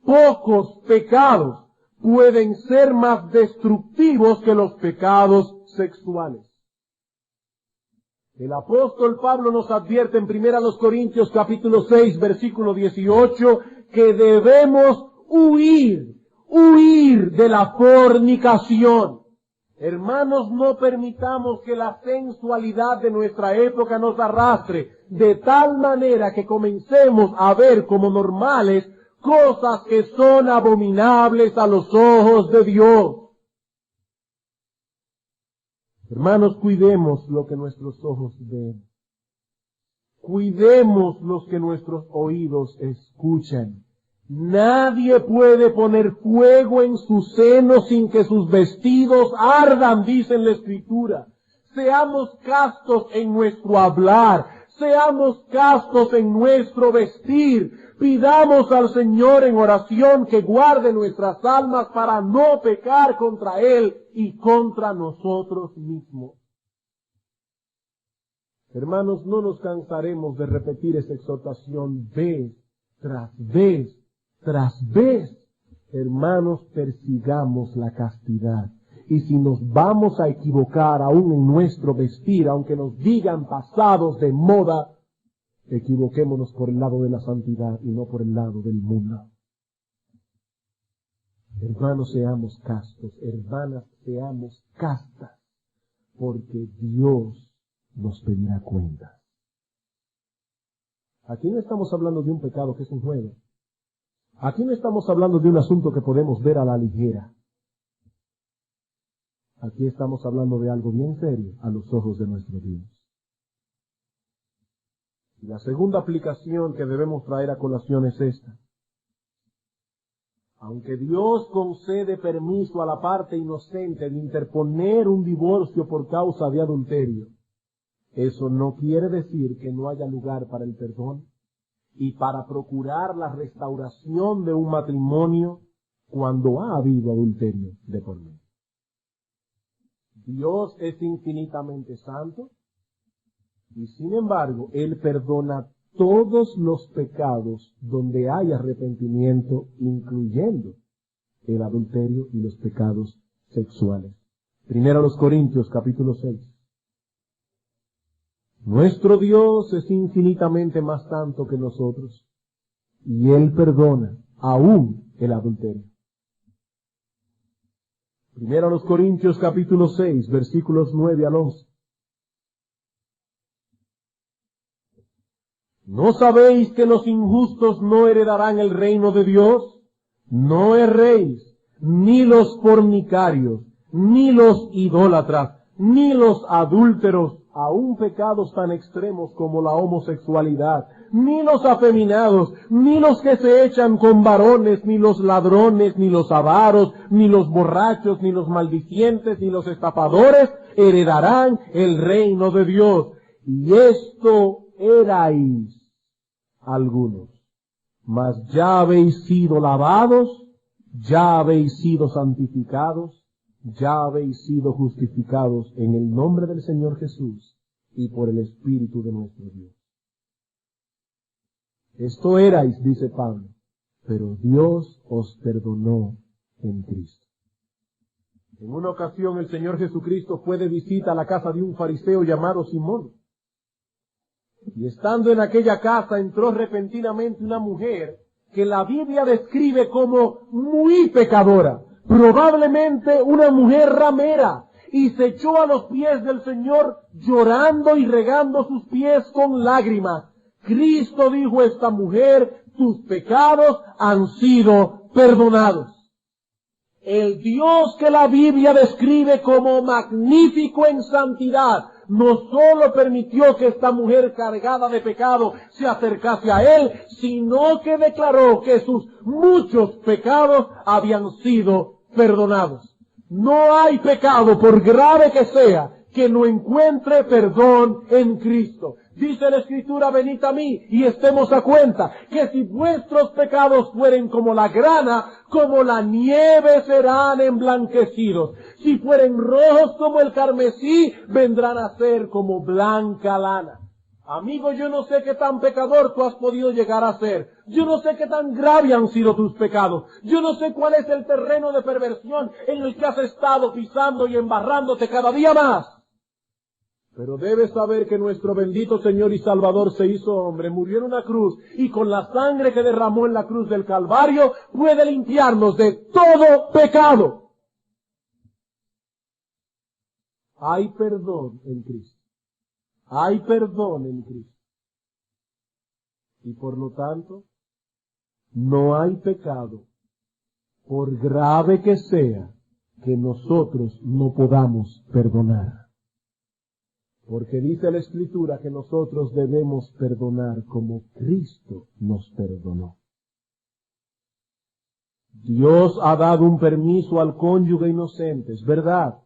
[SPEAKER 1] Pocos pecados pueden ser más destructivos que los pecados sexuales. El apóstol Pablo nos advierte en 1 Corintios capítulo 6, versículo 18, que debemos huir de la fornicación. Hermanos, no permitamos que la sensualidad de nuestra época nos arrastre de tal manera que comencemos a ver como normales cosas que son abominables a los ojos de Dios. Hermanos, cuidemos lo que nuestros ojos ven. Cuidemos los que nuestros oídos escuchan. Nadie puede poner fuego en su seno sin que sus vestidos ardan, dice la Escritura. Seamos castos en nuestro hablar, seamos castos en nuestro vestir. Pidamos al Señor en oración que guarde nuestras almas para no pecar contra Él y contra nosotros mismos. Hermanos, no nos cansaremos de repetir esta exhortación vez tras vez tras vez. Hermanos, persigamos la castidad. Y si nos vamos a equivocar aún en nuestro vestir, aunque nos digan pasados de moda, equivoquémonos por el lado de la santidad y no por el lado del mundo. Hermanos, seamos castos, hermanas, seamos castas, porque Dios nos pedirá cuentas. Aquí no estamos hablando de un pecado que es un juego. Aquí no estamos hablando de un asunto que podemos ver a la ligera. Aquí estamos hablando de algo bien serio a los ojos de nuestro Dios. Y la segunda aplicación que debemos traer a colación es esta. Aunque Dios concede permiso a la parte inocente de interponer un divorcio por causa de adulterio, eso no quiere decir que no haya lugar para el perdón y para procurar la restauración de un matrimonio cuando ha habido adulterio de por medio. Dios es infinitamente santo y sin embargo Él perdona todos los pecados donde hay arrepentimiento, incluyendo el adulterio y los pecados sexuales. 1 Corintios capítulo 6. Nuestro Dios es infinitamente más santo que nosotros y Él perdona aún el adulterio. 1 Corintios capítulo 6, versículos 9 al 11. ¿No sabéis que los injustos no heredarán el reino de Dios? No erréis, ni los fornicarios, ni los idólatras, ni los adúlteros, aún pecados tan extremos como la homosexualidad, ni los afeminados, ni los que se echan con varones, ni los ladrones, ni los avaros, ni los borrachos, ni los maldicientes, ni los estafadores heredarán el reino de Dios. Y esto erais algunos. Mas ya habéis sido lavados, ya habéis sido santificados, ya habéis sido justificados en el nombre del Señor Jesús y por el Espíritu de nuestro Dios. Esto erais, dice Pablo, pero Dios os perdonó en Cristo. En una ocasión el Señor Jesucristo fue de visita a la casa de un fariseo llamado Simón. Y estando en aquella casa entró repentinamente una mujer que la Biblia describe como muy pecadora, probablemente una mujer ramera, y se echó a los pies del Señor llorando y regando sus pies con lágrimas. Cristo dijo a esta mujer, tus pecados han sido perdonados. El Dios que la Biblia describe como magnífico en santidad, no solo permitió que esta mujer cargada de pecado se acercase a Él, sino que declaró que sus muchos pecados habían sido perdonados. No hay pecado, por grave que sea, que no encuentre perdón en Cristo. Dice la Escritura, venid a mí y estemos a cuenta, que si vuestros pecados fueren como la grana, como la nieve serán emblanquecidos. Si fueren rojos como el carmesí, vendrán a ser como blanca lana. Amigo, yo no sé qué tan pecador tú has podido llegar a ser. Yo no sé qué tan grave han sido tus pecados. Yo no sé cuál es el terreno de perversión en el que has estado pisando y embarrándote cada día más. Pero debes saber que nuestro bendito Señor y Salvador se hizo hombre, murió en una cruz, y con la sangre que derramó en la cruz del Calvario puede limpiarnos de todo pecado. Hay perdón en Cristo. Hay perdón en Cristo. Y por lo tanto, no hay pecado, por grave que sea, que nosotros no podamos perdonar. Porque dice la Escritura que nosotros debemos perdonar como Cristo nos perdonó. Dios ha dado un permiso al cónyuge inocente, es verdad,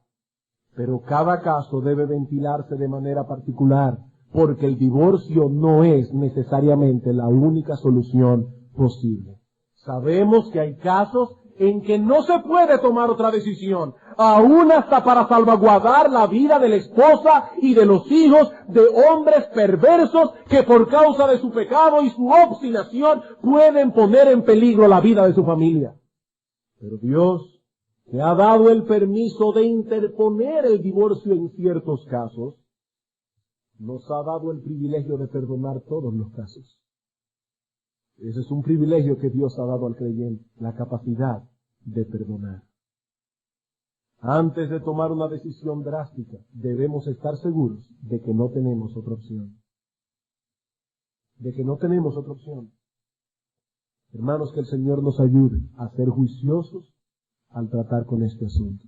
[SPEAKER 1] pero cada caso debe ventilarse de manera particular, porque el divorcio no es necesariamente la única solución posible. Sabemos que hay casos en que no se puede tomar otra decisión, aún hasta para salvaguardar la vida de la esposa y de los hijos de hombres perversos que por causa de su pecado y su obstinación pueden poner en peligro la vida de su familia. Pero Dios, que ha dado el permiso de interponer el divorcio en ciertos casos, nos ha dado el privilegio de perdonar todos los casos. Ese es un privilegio que Dios ha dado al creyente, la capacidad de perdonar. Antes de tomar una decisión drástica, debemos estar seguros de que no tenemos otra opción. De que no tenemos otra opción. Hermanos, que el Señor nos ayude a ser juiciosos al tratar con este asunto.